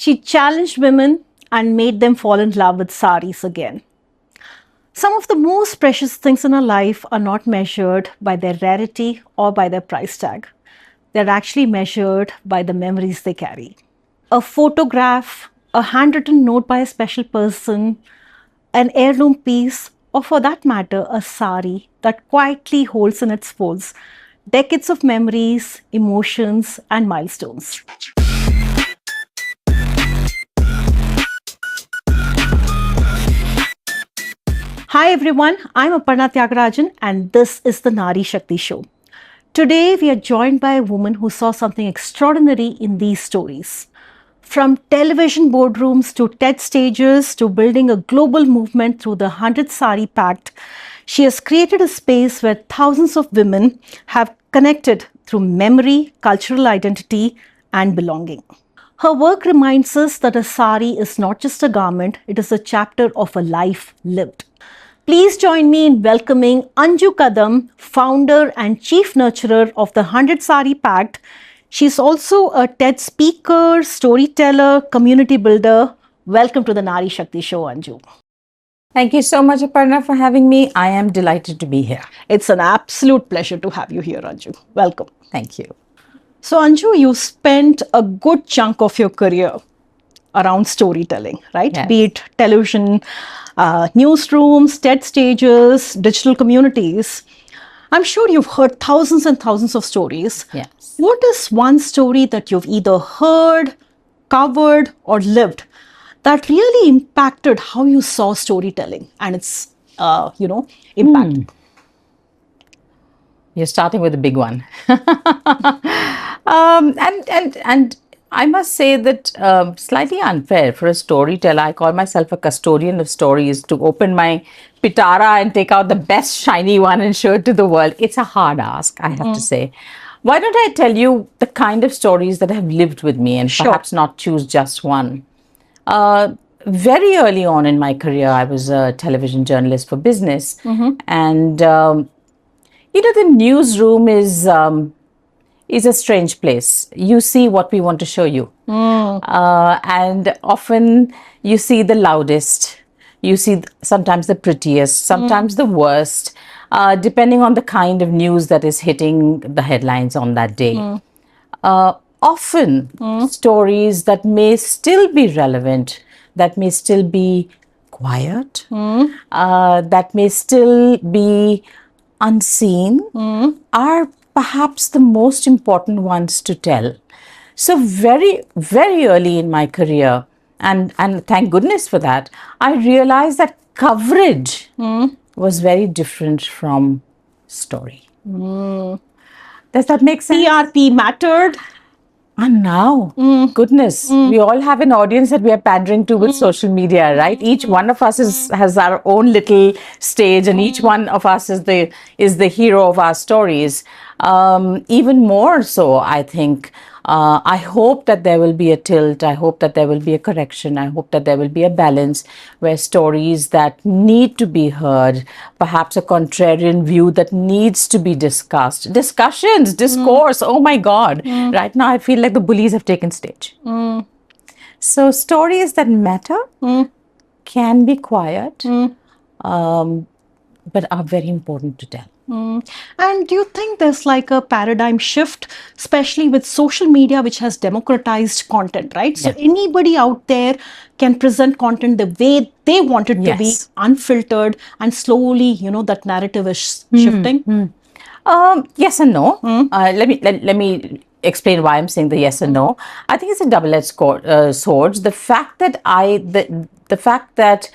She challenged women and made them fall in love with saris again. Some of the most precious things in our life are not measured by their rarity or by their price tag. They're actually measured by the memories they carry. A photograph, a handwritten note by a special person, an heirloom piece, or for that matter, a sari that quietly holds in its folds decades of memories, emotions, and milestones. Hi everyone, I'm Aparna and this is the Naarishakti Show. Today we are joined by a woman who saw something extraordinary in these stories. From television boardrooms to TED stages to building a global movement through the 100th Saree Pact, she has created a space where thousands of women have connected through memory, cultural identity, and belonging. Her work reminds us that a sari is not just a garment, it is a chapter of a life lived. Please join me in welcoming Anju Kadam, founder and chief nurturer of the 100 Saree Pact. She's also a TED speaker, storyteller, community builder. Welcome to the Naarishakti Show, Anju. Thank you so much, Aparna, for having me. I am delighted to be here. It's an absolute pleasure to have you here, Anju. Welcome. Thank you. So, Anju, you spent a good chunk of your career around storytelling, right? Yes. Be it television, newsrooms, TED stages, digital communities. I'm sure you've heard thousands and thousands of stories. Yes. What is one story that you've either heard, covered, or lived that really impacted how you saw storytelling and its, impact? You're starting with a big one. And I must say that slightly unfair for a storyteller. I call myself a custodian of stories, to open my pitara and take out the best shiny one and show it to the world. It's a hard ask, I have to say. Why don't I tell you the kind of stories that have lived with me and perhaps not choose just one? Very early on in my career, I was a television journalist for business. And, the newsroom is a strange place. You see what we want to show you. And often you see the loudest, you see sometimes the prettiest, sometimes the worst, depending on the kind of news that is hitting the headlines on that day. Often stories that may still be relevant, that may still be quiet, that may still be unseen, are perhaps the most important ones to tell. So very, very early in my career, and thank goodness for that, I realized that coverage was very different from story. Does that make sense? PRP mattered. And now, goodness, we all have an audience that we are pandering to with social media, right? Each one of us has our own little stage, and each one of us is the hero of our stories. Even more so, I think. I hope that there will be a tilt. I hope that there will be a correction. I hope that there will be a balance where stories that need to be heard, perhaps a contrarian view that needs to be discussed. Discussions, discourse, oh my God. Right now I feel like the bullies have taken stage. So stories that matter can be quiet, but are very important to tell. And do you think there's like a paradigm shift, especially with social media, which has democratized content, right? So anybody out there can present content the way they want it to be, unfiltered, and slowly, that narrative is shifting? Yes and no. Let me explain why I'm saying the yes and no. I think it's a double-edged sword. The fact that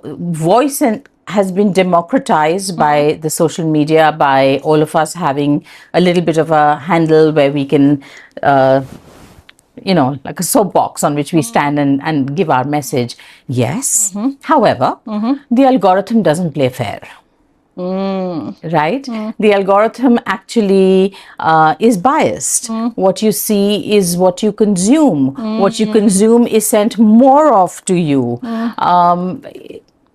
voice has been democratized by the social media, by all of us having a little bit of a handle where we can, like a soapbox on which we stand and give our message. Yes. However, the algorithm doesn't play fair. Right? The algorithm actually is biased. What you see is what you consume. What you consume is sent more of to you.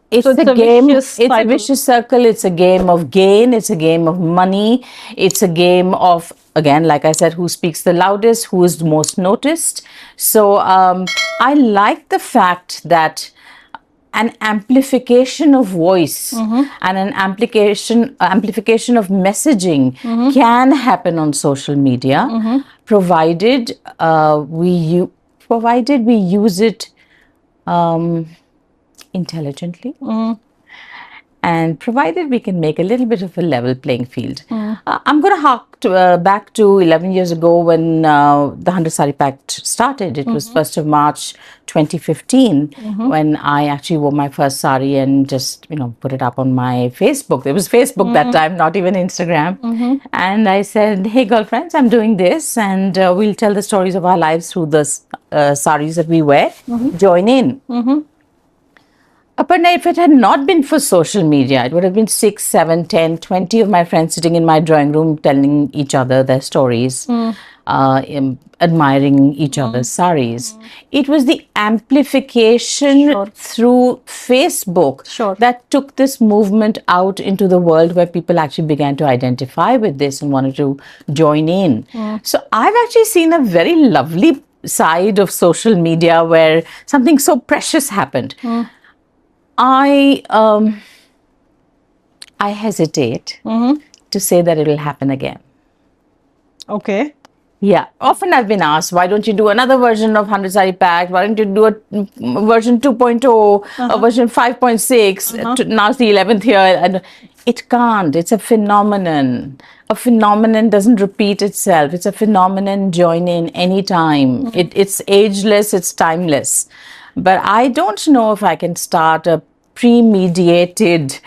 It's a game. It's a vicious circle. It's a game of gain. It's a game of money. It's a game of again, like I said, who speaks the loudest, who is the most noticed. So I like the fact that an amplification of voice and an amplification of messaging can happen on social media, provided provided we use it intelligently, and provided we can make a little bit of a level playing field. I'm going to hark back to 11 years ago when the 100 Saree Pact started. It was 1st of March 2015 when I actually wore my first sari and just, put it up on my Facebook. It was Facebook that time, not even Instagram. And I said, hey, girlfriends, I'm doing this, and we'll tell the stories of our lives through the saris that we wear. Join in. Aparna, if it had not been for social media, it would have been 6, 7, 10, 20 of my friends sitting in my drawing room telling each other their stories, admiring each other's saris. It was the amplification through Facebook that took this movement out into the world, where people actually began to identify with this and wanted to join in. So I've actually seen a very lovely side of social media where something so precious happened. I hesitate to say that it will happen again. Okay. Yeah. Often I've been asked, why don't you do another version of 100 Saree Pact? Why don't you do a version 2.0, a version 5.6? Now it's the 11th year. And it can't. It's a phenomenon. A phenomenon doesn't repeat itself. It's a phenomenon. Join in anytime. It's ageless. It's timeless. But I don't know if I can start a premeditated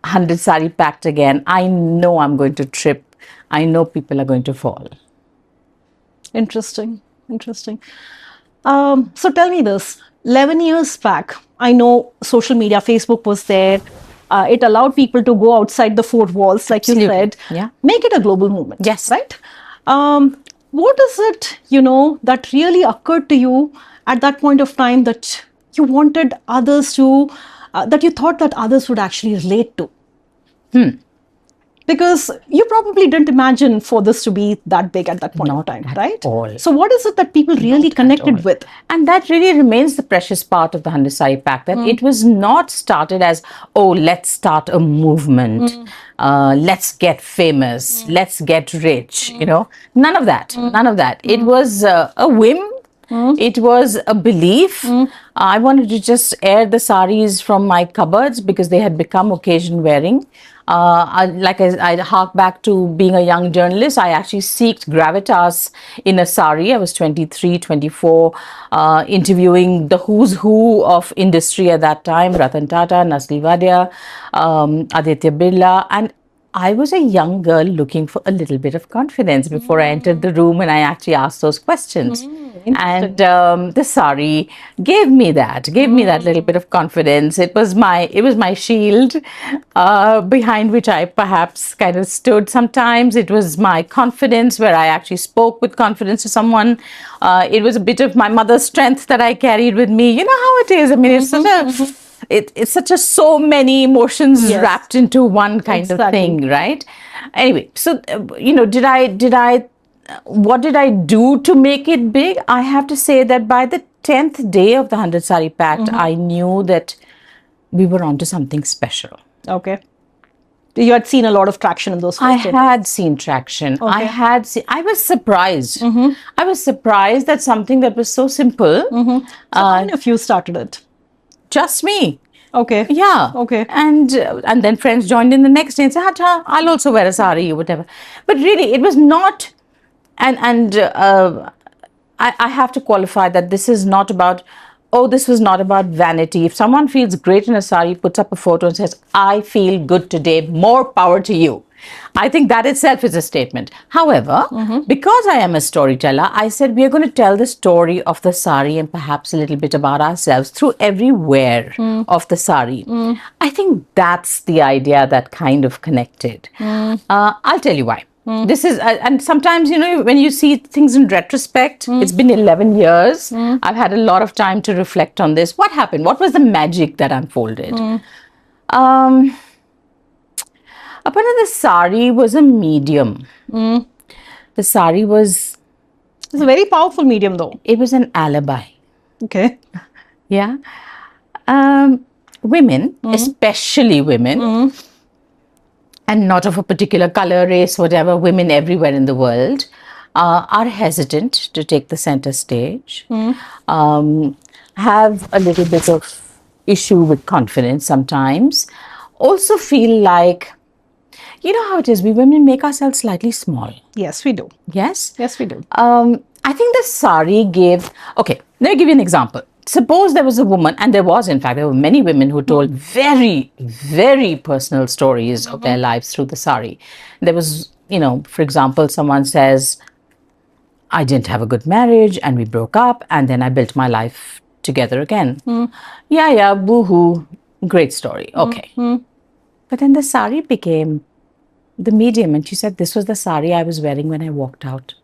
100 Saree Pact again. I know I'm going to trip. I know people are going to fall. Interesting. So tell me this. 11 years back, I know social media, Facebook was there. It allowed people to go outside the four walls, like you said. Yeah. Make it a global movement. Yes. Right? What is it, that really occurred to you at that point of time that you wanted others to, that you thought that others would actually relate to? Because you probably didn't imagine for this to be that big at that point of time, right? All. So what is it that people really connected with? And that really remains the precious part of the 100 Saree Pact, that it was not started as, oh, let's start a movement, let's get famous, let's get rich, None of that. It was a whim. It was a belief. I wanted to just air the saris from my cupboards because they had become occasion wearing. I hark back to being a young journalist. I actually seeked gravitas in a sari. I was 23, 24, interviewing the who's who of industry at that time, Ratan Tata, Nasli Wadia, Aditya Birla, and I was a young girl looking for a little bit of confidence before I entered the room, and I actually asked those questions. And the sari gave me that little bit of confidence. It was my shield behind which I perhaps kind of stood sometimes. It was my confidence, where I actually spoke with confidence to someone. It was a bit of my mother's strength that I carried with me. You know how it is. I mean, it's such a it's such a so many emotions wrapped into one kind of thing, right? Anyway, so what did I do to make it big? I have to say that by the 10th day of the 100 Saree Pact, I knew that we were onto something special. Okay. You had seen a lot of traction in those first I had seen traction. Okay. I was surprised. I was surprised that something that was so simple. So how many of you started it? Just me. Okay. Yeah. Okay. And then friends joined in the next day and said, "Acha, I'll also wear a sari," or whatever. But really, it was not. And I have to qualify that this is not about. Oh, this was not about vanity. If someone feels great in a sari, puts up a photo and says, "I feel good today," more power to you. I think that itself is a statement. However, because I am a storyteller, I said we are going to tell the story of the sari and perhaps a little bit about ourselves through every wear of the sari. I think that's the idea that kind of connected. I'll tell you why. This is, and sometimes, when you see things in retrospect, it's been 11 years. I've had a lot of time to reflect on this. What happened? What was the magic that unfolded? Aparna, the sari was a medium. The The sari was, It's a very powerful medium, though. it was an alibi. Okay. Yeah. Women, especially women, and not of a particular color, race, whatever, women everywhere in the world are hesitant to take the center stage, have a little bit of issue with confidence sometimes, also feel like, you know how it is, we women make ourselves slightly small. Yes, we do. Yes? Yes, we do. I think the sari gave, okay, let me give you an example. Suppose there was a woman, and there were many women who told very, very personal stories of their lives through the sari. There was, for example, someone says, I didn't have a good marriage and we broke up and then I built my life together again. Yeah, boo-hoo, great story. Okay. But then the sari became the medium, and she said, this was the sari I was wearing when I walked out.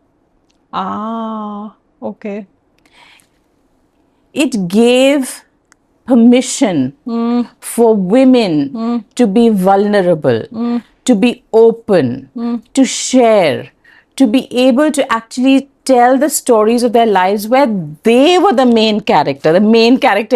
Ah, okay. It gave permission for women to be vulnerable, to be open, to share, to be able to actually tell the stories of their lives where they were the main character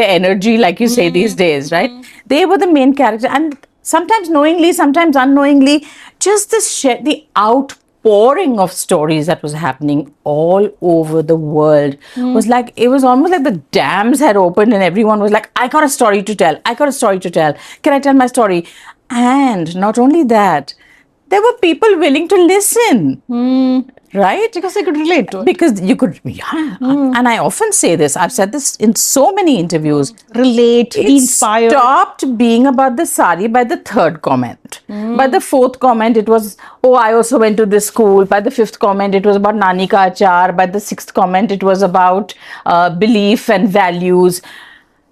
energy, like you say these days, right? They were the main character, and sometimes knowingly, sometimes unknowingly, just the outpouring of stories that was happening all over the world was like, it was almost like the dams had opened and everyone was like, I got a story to tell. Can I tell my story? And not only that, there were people willing to listen. Right? Because they could relate to it. Because you could, yeah. And I often say this, I've said this in so many interviews. Relate, be inspired. It stopped being about the sari by the third comment. By the fourth comment, it was, oh, I also went to this school. By the fifth comment, it was about Nani ka achar. By the sixth comment, it was about belief and values.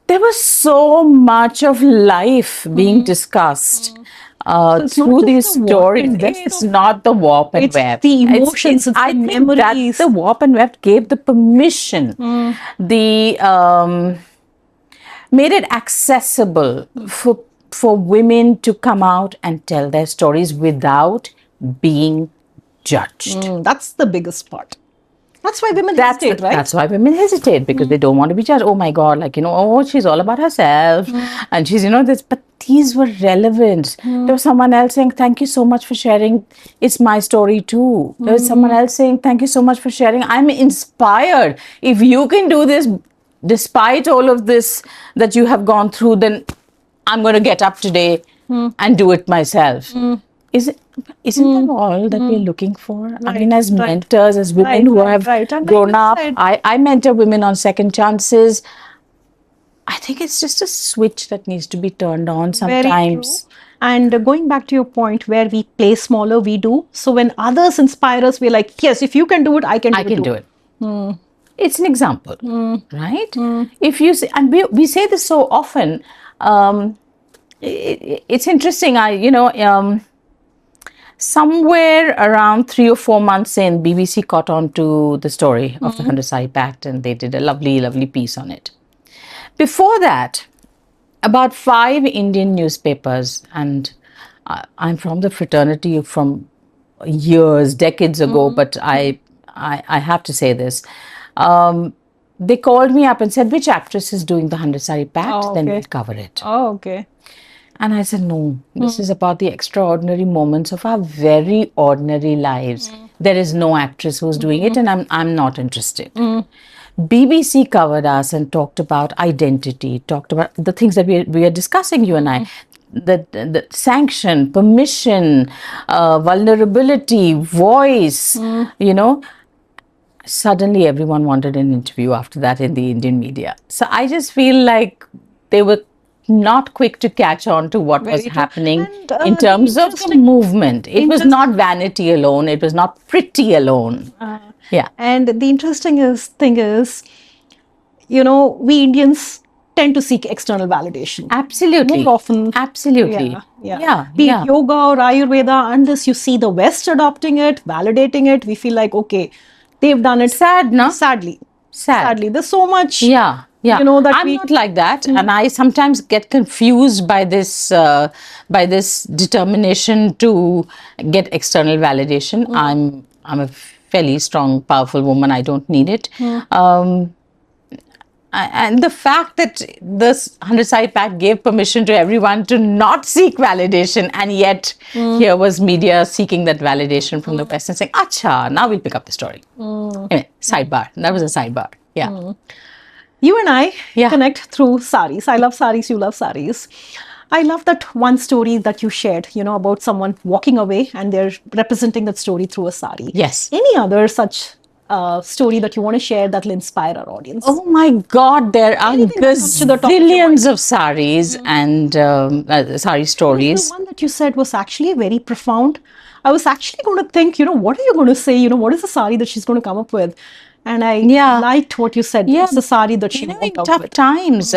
There was so much of life being discussed. Through these stories, it's not the warp and weft. It's the emotions, it's the memories. The warp and weft gave the permission, made it accessible for women to come out and tell their stories without being judged. That's the biggest part. That's why women hesitate, right? That's why women hesitate, because they don't want to be judged. Oh my God, oh, she's all about herself. And she's, this. But these were relevant. There was someone else saying, thank you so much for sharing. It's my story too. There was someone else saying, thank you so much for sharing. I'm inspired. If you can do this, despite all of this that you have gone through, then I'm going to get up today and do it myself. Isn't that all that we're looking for? Right, I mean, as mentors, as women who have grown up, I mentor women on second chances. I think it's just a switch that needs to be turned on sometimes. Very true. And going back to your point where we play smaller, we do. So when others inspire us, we're like, yes, if you can do it, I can do it. It's an example, right? If you say, and we say this so often, it's interesting. Somewhere around 3 or 4 months in, BBC caught on to the story of the Saree Pact, and they did a lovely, lovely piece on it. Before that, about 5 Indian newspapers, and I'm from the fraternity from years, decades ago, but I have to say this. They called me up and said, which actress is doing the Saree Pact? Then we'll cover it. Oh, okay. And I said, no, this is about the extraordinary moments of our very ordinary lives. There is no actress who's doing it, and I'm not interested. BBC covered us and talked about identity, talked about the things that we are discussing, you and I. The sanction, permission, vulnerability, voice, Suddenly everyone wanted an interview after that in the Indian media. So I just feel like they were not quick to catch on to what was happening in terms of the movement. It was not vanity alone. It was not pretty alone. Yeah. And the interesting thing is, we Indians tend to seek external validation. Absolutely. More often. Absolutely. Yeah. Be it yoga or Ayurveda, unless you see the West adopting it, validating it, we feel like, okay, they've done it. Sad, no? Sadly. There's so much. Yeah. I'm not like that, and I sometimes get confused by this determination to get external validation. I'm a fairly strong, powerful woman. I don't need it. And the fact that this 100 Saree Pact gave permission to everyone to not seek validation, and yet here was media seeking that validation from the West and saying, "Acha, now we'll pick up the story." Anyway, sidebar. That was a sidebar. Yeah. You and I Yeah. connect through saris. I love saris, you love saris. I love that one story that you shared, about someone walking away and they're representing that story through a sari. Yes. Any other such story that you want to share that will inspire our audience? Oh my God, there are Anything that comes to the top of your gazillions of saris and sari The stories. one that you said was actually very profound. I was actually going to think, what are you going to say? What is the sari that she's going to come up with? And I Yeah. liked what you said. Yeah. It's the sari that she In walked out tough with. times,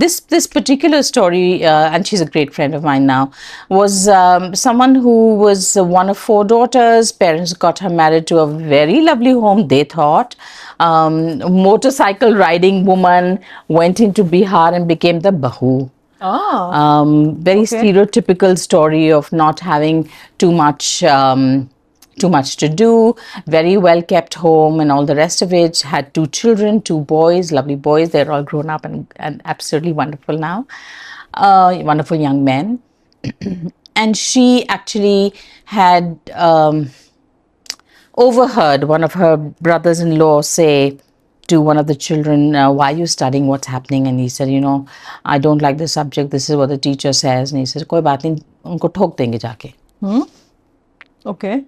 this particular story, and she's a great friend of mine now, was someone who was one of 4 daughters. Parents got her married to a very lovely home, they thought. Motorcycle riding woman, went into Bihar and became the bahu. Very stereotypical story of not having too much to do, very well kept home and all the rest of it. Had 2 children, 2 boys, lovely boys. They're all grown up and absolutely wonderful now. Wonderful young men. And she actually had overheard one of her brothers-in-law say to one of the children, "Why are you studying? What's happening?" And he said, "I don't like the subject. This is what the teacher says." And he says, "Koi baat nahi, unko thok denge jaake." Okay.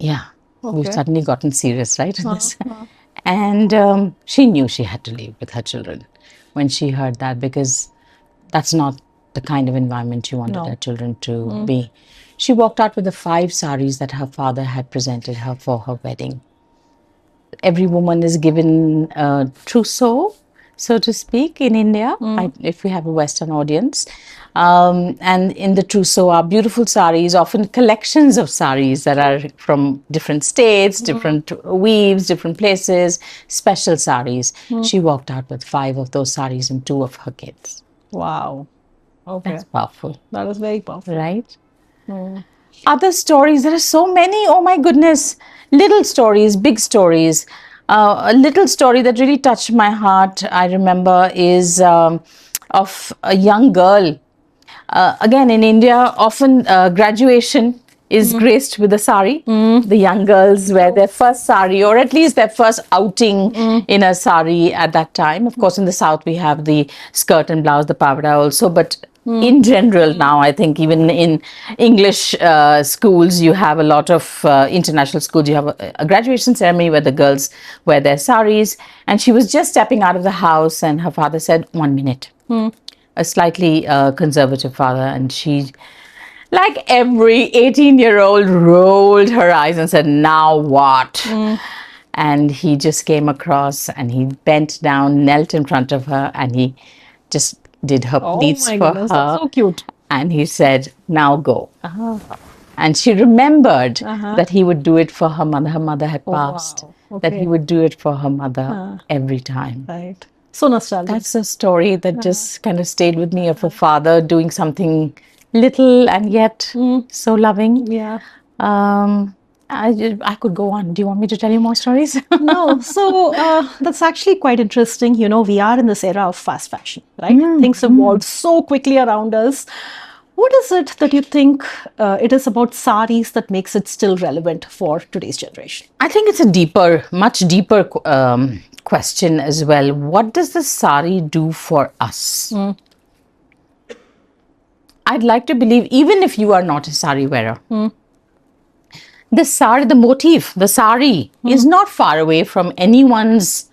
Yeah, we've Okay. suddenly gotten serious, right? in this. And she knew she had to leave with her children when she heard that, because that's not the kind of environment she wanted her children to be. She walked out with the 5 saris that her father had presented her for her wedding. Every woman is given a trousseau, so to speak, in India, if we have a Western audience. And in the trousseau are beautiful saris, often collections of saris that are from different states, different weaves, different places, special saris. She walked out with 5 of those saris and 2 of her kids. Wow. Okay. That's powerful, That is very powerful. right? Other stories, there are so many. Oh my goodness. Little stories, big stories. A little story that really touched my heart, I remember, is of a young girl. Again, in India, often graduation is graced with a sari. The young girls wear their first sari, or at least their first outing in a sari at that time. Of course, in the South, we have the skirt and blouse, the pavada also. But in general now, I think even in English schools, you have a lot of international schools, you have a graduation ceremony where the girls wear their saris. And she was just stepping out of the house and her father said, "1 minute." A slightly conservative father, and she, like every 18-year-old, rolled her eyes and said, "Now what?" And he just came across and he bent down, knelt in front of her, and he just did her pleats Oh my for goodness, her. that's so cute. And he said, "Now go." And she remembered that he would do it for her mother. Her mother had passed. wow. That he Okay. would do it for her mother every time. Right. So nostalgic. That's a story that just kind of stayed with me, of a father doing something little and yet so loving. Yeah. I could go on. Do you want me to tell you more stories? No, so that's actually quite interesting. We are in this era of fast fashion, right? Things evolve so quickly around us. What is it that you think it is about saris that makes it still relevant for today's generation? I think it's a deeper, much deeper question as well. What does the sari do for us? I'd like to believe, even if you are not a sari wearer, the sari, the motif, the sari is not far away from anyone's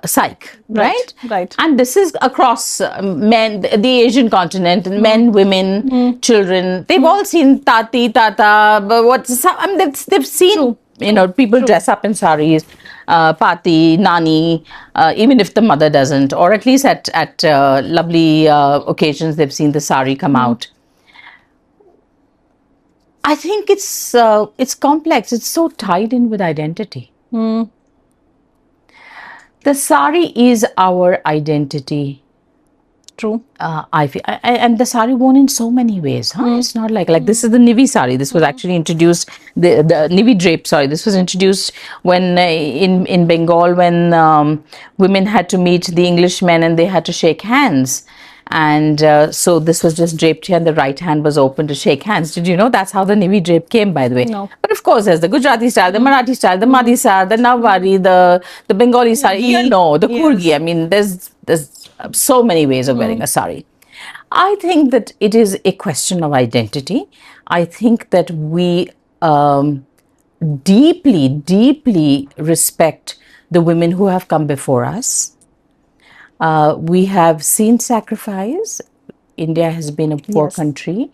psyche, right? Right. And this is across men, the Asian continent, men, women, children. They've all seen Tati, Tata, they've seen, people dress up in saris, Pati, Nani, even if the mother doesn't, or at least at lovely occasions, they've seen the sari come out. I think it's complex. It's so tied in with identity. The sari is our identity. True. And the sari worn in so many ways, huh? It's not like this is the Nivi sari. This was actually introduced, the Nivi drape. Sorry, this was introduced when in Bengal, when women had to meet the Englishmen and they had to shake hands. And so this was just draped here, and the right hand was open to shake hands. Did you know that's how the Nivi drape came, by the way? No. But of course, there's the Gujarati style, the Marathi style, the Madhi style, the Nawari, the Bengali style. You know, the Kurgi. I mean, there's so many ways of wearing a sari. I think that it is a question of identity. I think that we deeply, deeply respect the women who have come before us. We have seen sacrifice. India has been a poor country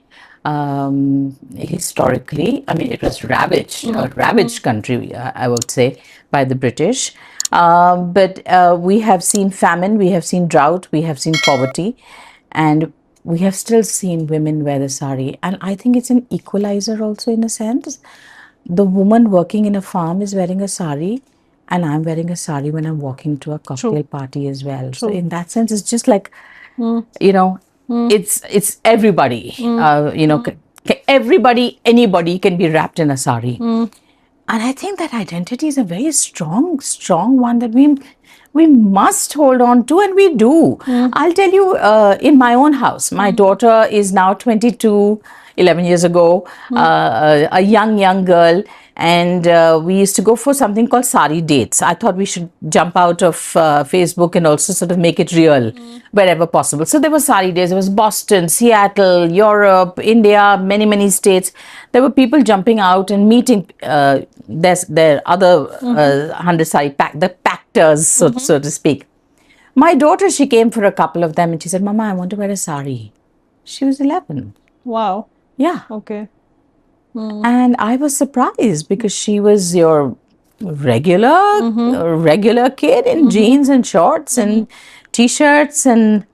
historically. I mean, it was ravaged, a ravaged country, I would say, by the British. But we have seen famine, we have seen drought, we have seen poverty, and we have still seen women wear the sari. And I think it's an equalizer also, in a sense. The woman working in a farm is wearing a sari, and I'm wearing a sari when I'm walking to a cocktail party as well. So in that sense, it's just like, you know, it's everybody. Everybody, anybody can be wrapped in a sari. And I think that identity is a very strong, strong one that we must hold on to, and we do. I'll tell you, in my own house, my daughter is now 22, 11 years ago, a young girl, and we used to go for something called sari dates. I thought we should jump out of Facebook and also sort of make it real wherever possible. So there were sari days. There was Boston, Seattle, Europe, India, many states. There were people jumping out and meeting their other 100 sari pack, the pactors, so to speak. My daughter, she came for a couple of them and she said, "Mama, I want to wear a sari." She was 11. Wow. Yeah. Okay. And I was surprised because she was your regular kid in jeans and shorts and t-shirts, and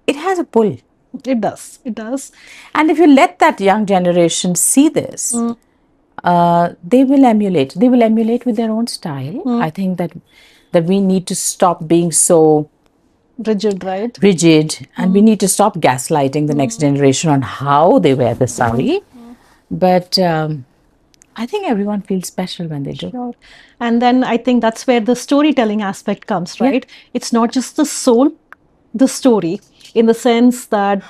it has a pull. It does. It does. And if you let that young generation see this, they will emulate. They will emulate with their own style. I think that we need to stop being so Rigid, right? rigid, and we need to stop gaslighting the next generation on how they wear the sari. But I think everyone feels special when they do. Sure. And then I think that's where the storytelling aspect comes, right? It's not just the soul, the story, in the sense that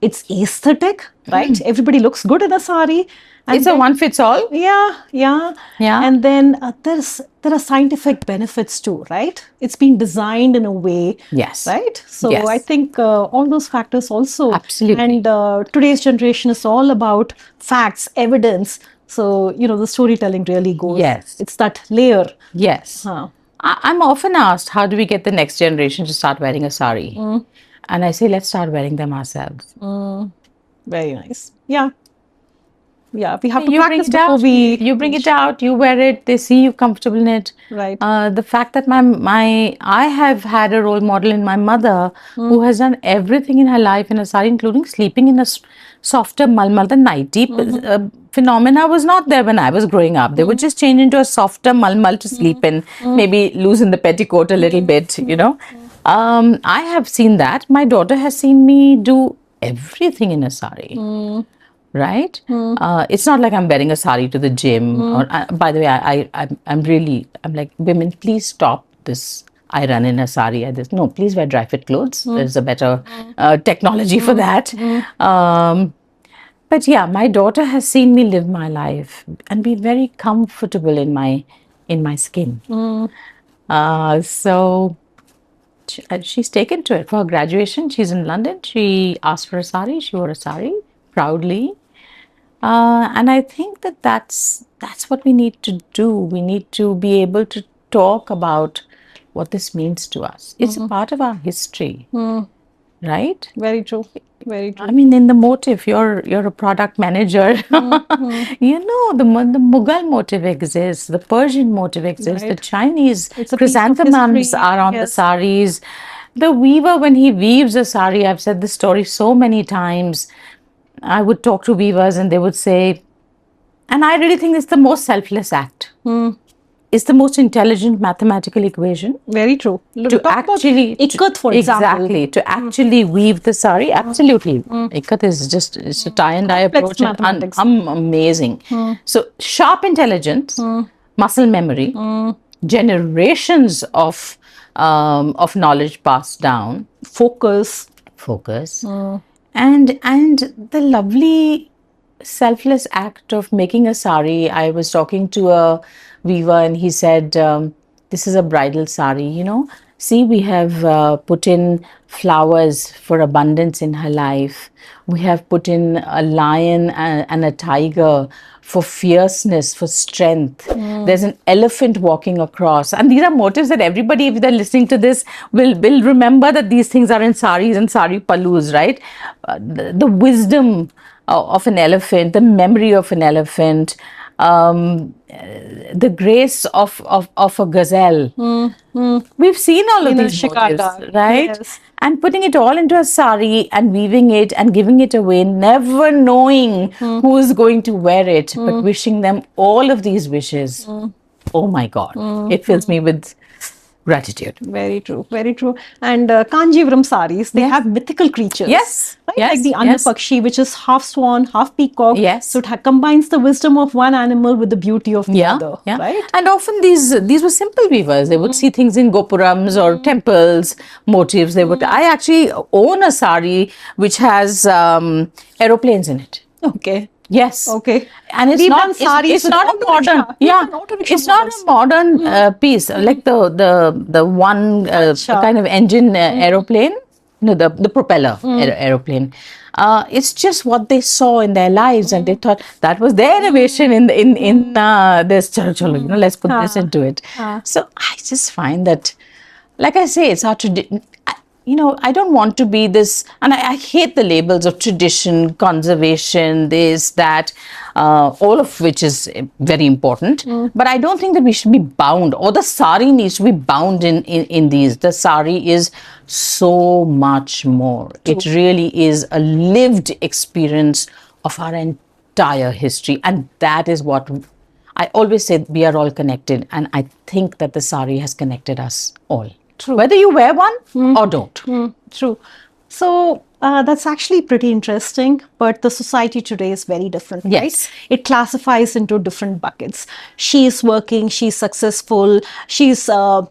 it's aesthetic, right? Everybody looks good in a sari. And It's a one fits all. Yeah. And then there are scientific benefits too, right? It's been designed in a way, Yes. right? So Yes. I think all those factors also. Absolutely. And today's generation is all about facts, evidence. So, the storytelling really goes. Yes. It's that layer. Yes. I'm often asked, how do we get the next generation to start wearing a sari? And I say, let's start wearing them ourselves. Very nice. Yeah. Yeah, we have to You bring practice it before out. we... You bring it out. You wear it. They see you comfortable in it. Right. The fact that I have had a role model in my mother who has done everything in her life in a sari, including sleeping in a softer malmal. The nighty phenomena was not there when I was growing up. They would just change into a softer malmal to sleep in, maybe loosen the petticoat a little bit. I have seen that. My daughter has seen me do everything in a sari. Right? It's not like I'm wearing a sari to the gym. Or, by the way, I'm like, women, please stop this. I run in a sari. No, please wear dry fit clothes. There's a better technology for that. But yeah, my daughter has seen me live my life and be very comfortable in my skin. So she's taken to it. For her graduation, she's in London. She asked for a sari. She wore a sari proudly. And I think that that's what we need to do. We need to be able to talk about what this means to us. It's a part of our history, right? Very true. Very true. I mean, in the motif, you're a product manager. The Mughal motif exists, the Persian motif exists, the Right. Chinese It's a piece of chrysanthemums history, are on the yes. saris. The weaver, when he weaves a sari, I've said this story so many times. I would talk to weavers and they would say, and I really think it's the most selfless act. is the most intelligent mathematical equation. Very true. To actually ikat, for example. Exactly, to actually weave the sari. Absolutely. Ikat is just, it's a tie and dye approach, and mathematics. amazing. So sharp intelligence, muscle memory, generations of knowledge passed down, Focus. and the lovely selfless act of making a sari. I was talking to a weaver and he said, this is a bridal sari, you know. See, we have put in flowers for abundance in her life. We have put in a lion and a tiger for fierceness, for strength. There's an elephant walking across. And these are motifs that everybody, if they're listening to this, will remember that these things are in saris and sari pallus, right? The wisdom of an elephant, the memory of an elephant, the grace of a gazelle. We've seen all of these motifs, right? Yes. And putting it all into a sari and weaving it and giving it away, never knowing who is going to wear it, but wishing them all of these wishes. Oh my God, it fills me with gratitude. Very true, very true. And Kanjivaram saris, they have mythical creatures. Yes, right? yes, Like the yes. Annapakshi, which is half swan, half peacock. Yes. So it combines the wisdom of one animal with the beauty of the other. Right? And often these were simple weavers. They would see things in gopurams or temples, motifs. They would. I actually own a sari which has aeroplanes in it. Okay. Yes. Okay. And it's We've not. done saris It's with not a auto modern. rickshaw. We've Yeah. done auto rickshaw It's not a modern piece like the one kind of engine aeroplane. No, the propeller aeroplane. It's just what they saw in their lives, and they thought that was their innovation in this. Chalo, you know, let's put this into it. So I just find that, like I say, it's our tradition. You know, I don't want to be this, and I hate the labels of tradition, conservation, this, that, all of which is very important. But I don't think that we should be bound, or the sari needs to be bound in these. The sari is so much more. It really is a lived experience of our entire history, and that is what I always say. We are all connected, and I think that the sari has connected us all. True. Whether you wear one or don't. True. So that's actually pretty interesting, but the society today is very different, Yes. right? It classifies into different buckets. She's working, she's successful, she's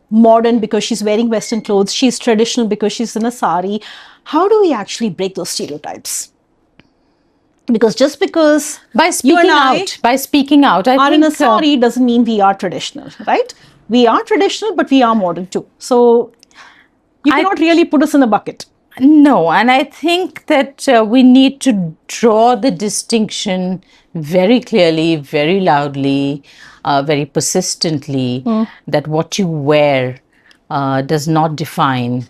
modern because she's wearing Western clothes, she's traditional because she's in a sari. How do we actually break those stereotypes? Because just because By speaking out, I are think in a sari doesn't mean we are traditional, right? We are traditional, but we are modern too. So you cannot really put us in a bucket. no, and I think that we need to draw the distinction very clearly, very loudly, very persistently, that what you wear does not define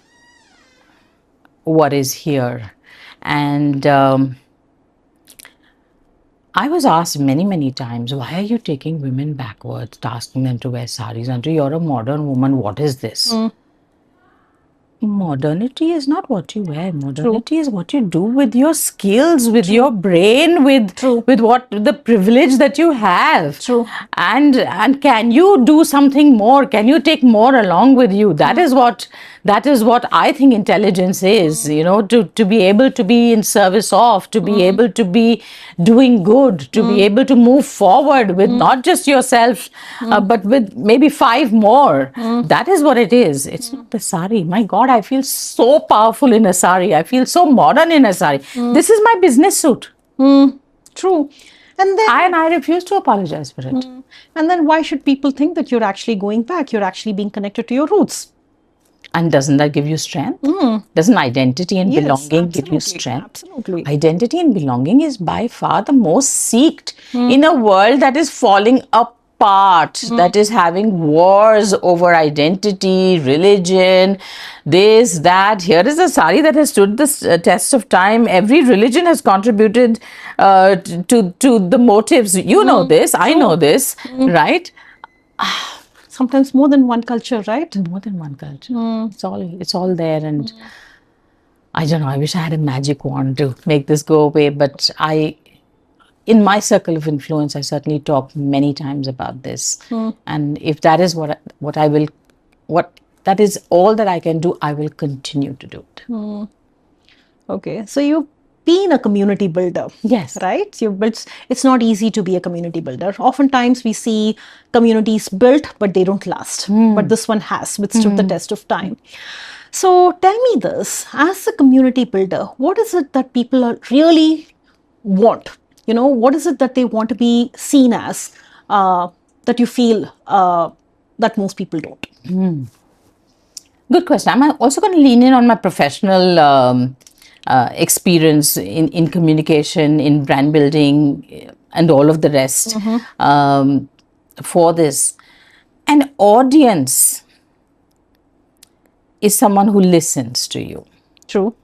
what is here. And I was asked many, many times, why are you taking women backwards, asking them to wear saris? Anju, you're a modern woman. What is this? Modernity is not what you wear. Modernity is what you do with your skills, with your brain, with what the privilege that you have. True. And can you do something more? Can you take more along with you? That is what I think intelligence is. You know, to be able to be in service of, to be able to be doing good, to be able to move forward with not just yourself, but with maybe 5 more. That is what it is. It's not the sari. My God, I feel so powerful in a sari. I feel so modern in a sari. This is my business suit. True. And then I refuse to apologize for it. and then why should people think that you're actually going back? You're actually being connected to your roots. And doesn't that give you strength? Doesn't identity and Yes, belonging give you absolutely, strength? absolutely. Identity and belonging is by far the most seeked in a world that is falling apart, that is having wars over identity, religion, this, that. Here is a sari that has stood the test of time. Every religion has contributed to the motives. You know this, I know this, right? Sometimes more than one culture, right? More than one culture. It's all there, and I don't know. I wish I had a magic wand to make this go away, but in my circle of influence, I certainly talk many times about this. And if that is what that is all that I can do, I will continue to do it. Okay, so you've been a community builder. Yes. Right? You've built, it's not easy to be a community builder. Oftentimes we see communities built, but they don't last. But this one has withstood the test of time. So tell me this, as a community builder, what is it that people are really want? You know, what is it that they want to be seen as that you feel that most people don't? Good question. I'm also going to lean in on my professional experience in communication, in brand building, and all of the rest for this. An audience is someone who listens to you. True.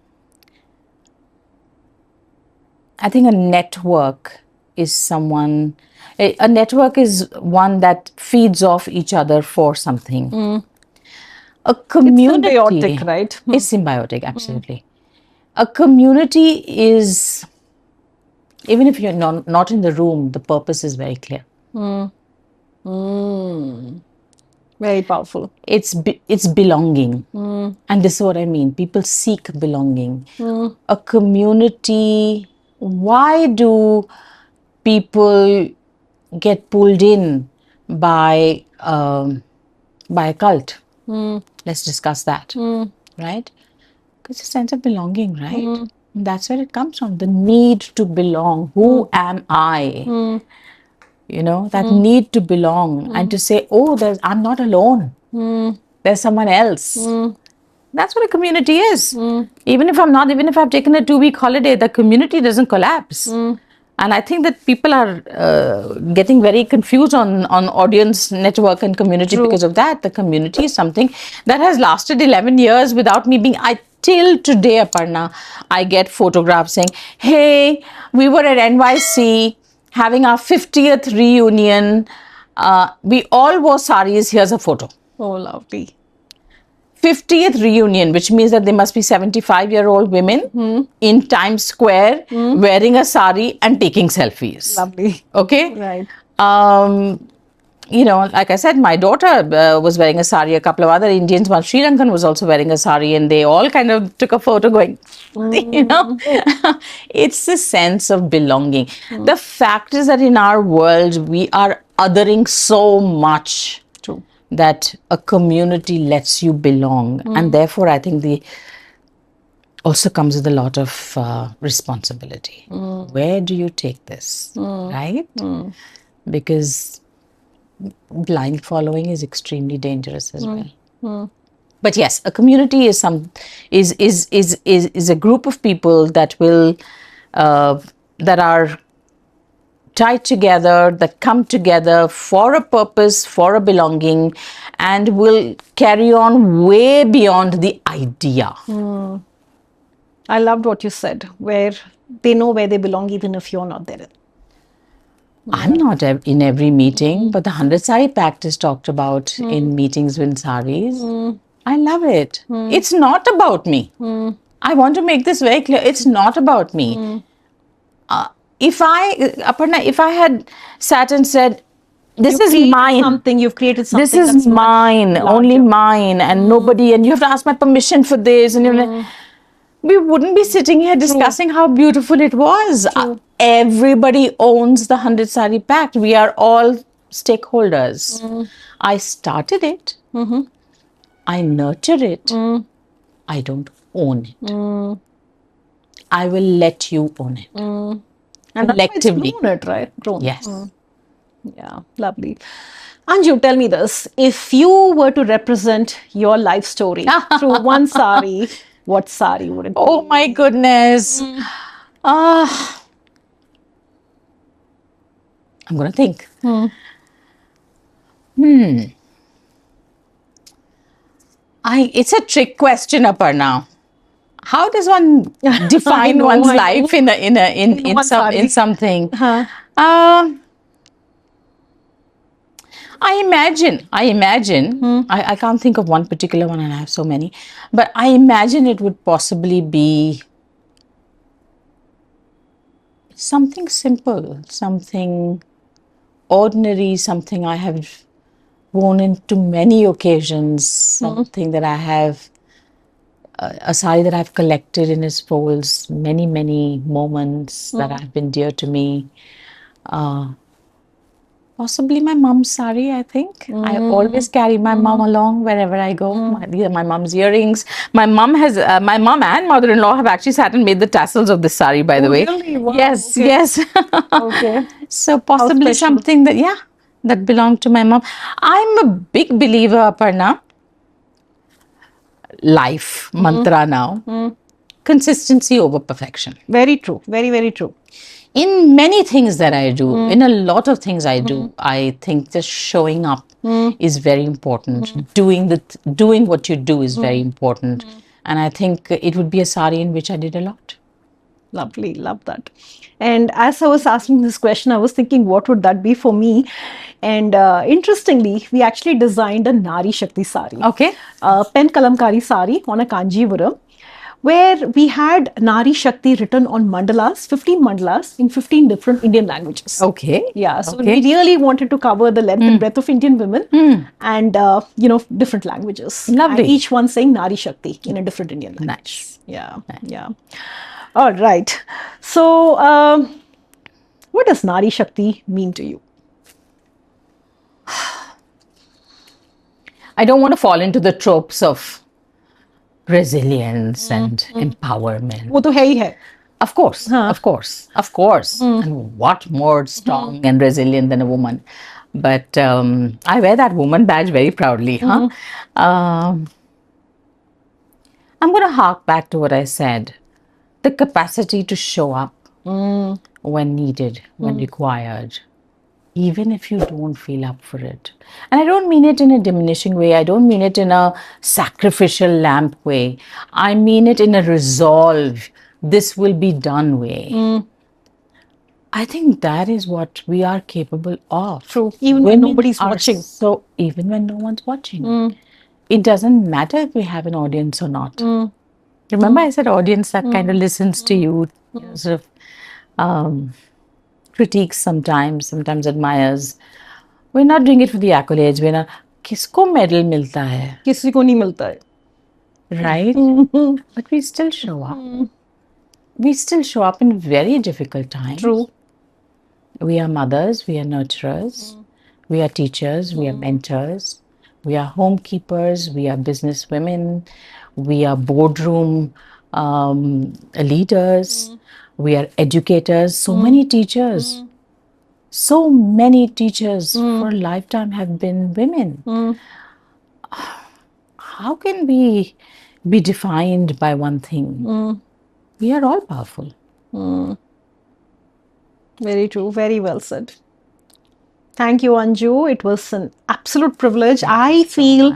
I think a network is someone, a network is one that feeds off each other for something. A community. It's symbiotic, right? It's symbiotic, absolutely. A community is, even if you're not in the room, the purpose is very clear. Very powerful. It's belonging. And this is what I mean. People seek belonging. A community, why do people get pulled in by a cult? Let's discuss that, right? Because a sense of belonging, right? That's where it comes from. The need to belong. Who am I? You know, that need to belong and to say, oh, I'm not alone. There's someone else. That's what a community is. Even if I've taken a 2-week holiday, the community doesn't collapse. And I think that people are getting very confused on audience network and community because of that. The community is something that has lasted 11 years without me being, till today, Aparna, I get photographs saying, hey, we were at NYC having our 50th reunion. We all wore sarees. Here's a photo. Oh, lovely. 50th reunion, which means that they must be 75-year-old women in Times Square wearing a sari and taking selfies. Lovely. Okay? Right. You know, like I said, my daughter was wearing a sari. A couple of other Indians, one Sri Lankan was also wearing a sari, and they all kind of took a photo going, you know, it's a sense of belonging. The fact is that in our world, we are othering so much. True. That a community lets you belong, and therefore I think also comes with a lot of responsibility. Where do you take this, right? Because blind following is extremely dangerous as well. But yes, a community is a group of people that will that are tied together, that come together for a purpose, for a belonging, and will carry on way beyond the idea. I loved what you said, where they know where they belong even if you're not there. I'm not in every meeting, but the 100 Saree Pact is talked about in meetings with sarees. I love it. It's not about me. I want to make this very clear. It's not about me. Aparna, if I had sat and said, this is mine. You've created something. This is mine, only mine, and nobody, and you have to ask my permission for this, and we wouldn't be sitting here discussing how beautiful it was. Everybody owns the 100 Saree Pact. We are all stakeholders. I started it. I nurture it. I don't own it. I will let you own it. And collectively. Grown it, right? Grown. Yes. Yeah, lovely. Anju, tell me this. If you were to represent your life story through one sari, what sari would it be? Oh my goodness. I'm going to think. It's a trick question, Aparna. How does one define one's life in something? I imagine. I can't think of one particular one, and I have so many. But I imagine it would possibly be Something simple, something ordinary, something I have worn into many occasions, something that I have, a sari that I've collected in its folds, many, many moments that have been dear to me. Possibly my mom's sari, I think. I always carry my mom along wherever I go. My mom's earrings. My mom and mother-in-law have actually sat and made the tassels of the sari, by the way. Really? Wow, Yes, okay. yes. Okay. So possibly special. something that, yeah, that belonged to my mom. I'm a big believer, Aparna. Life mantra now. Consistency over perfection. Very true. Very, very true. In many things that I do, in a lot of things I do, I think just showing up is very important. Doing what you do is very important. And I think it would be a sari in which I did a lot. Lovely, love that. And as I was asking this question, I was thinking, what would that be for me? And interestingly, we actually designed a Naarishakti sari. Okay. Pen kalamkari sari on a Kanjivaram, where we had Nari Shakti written on mandalas, 15 mandalas in 15 different Indian languages. Okay. Yeah, so Okay. we really wanted to cover the length and breadth of Indian women and, different languages. Lovely. And each one saying Nari Shakti in a different Indian language. Nice. Yeah, yeah. All right. So, what does Nari Shakti mean to you? I don't want to fall into the tropes of resilience and empowerment. वो तो है ही है. Of course, of course, of course. And what more strong and resilient than a woman? But I wear that woman badge very proudly. I'm going to hark back to what I said. The capacity to show up when needed, when required, even if you don't feel up for it. And I don't mean it in a diminishing way. I don't mean it in a sacrificial lamp way. I mean it in a resolve, this will be done way. I think that is what we are capable of. True. Even when nobody's are watching. So even when no one's watching. It doesn't matter if we have an audience or not. Remember I said audience that kind of listens to you, sort of critiques sometimes admires. We're not doing it for the accolades. We're not, किसको medal मिलता है? किसी को नहीं मिलता है. Right? But we still show up. We still show up in very difficult times. True. We are mothers, we are nurturers, we are teachers, we are mentors, we are homekeepers, we are business women, we are boardroom leaders, we are educators. So many teachers. So many teachers for a lifetime have been women. How can we be defined by one thing? We are all powerful. Very true. Very well said. Thank you, Anju. It was an absolute privilege. I feel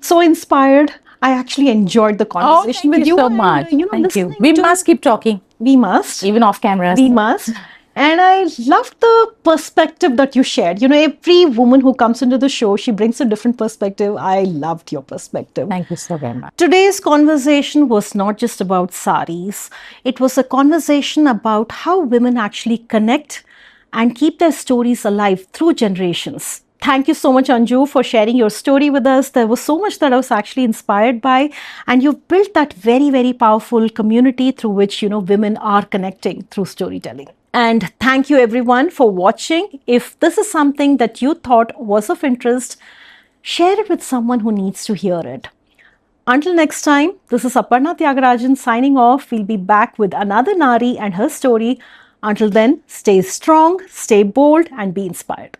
so inspired. I actually enjoyed the conversation with you. so and, much. Thank you. listening We to- must keep talking, We must. even off camera. We must. And I loved the perspective that you shared. You know, every woman who comes into the show, she brings a different perspective. I loved your perspective. Thank you so very much. Today's conversation was not just about saris. It was a conversation about how women actually connect and keep their stories alive through generations. Thank you so much, Anju, for sharing your story with us. There was so much that I was actually inspired by, and you've built that very, very powerful community through which, women are connecting through storytelling. And thank you everyone for watching. If this is something that you thought was of interest, share it with someone who needs to hear it. Until next time, this is Aparna Tyagarajan signing off. We'll be back with another Nari and her story. Until then, stay strong, stay bold, and be inspired.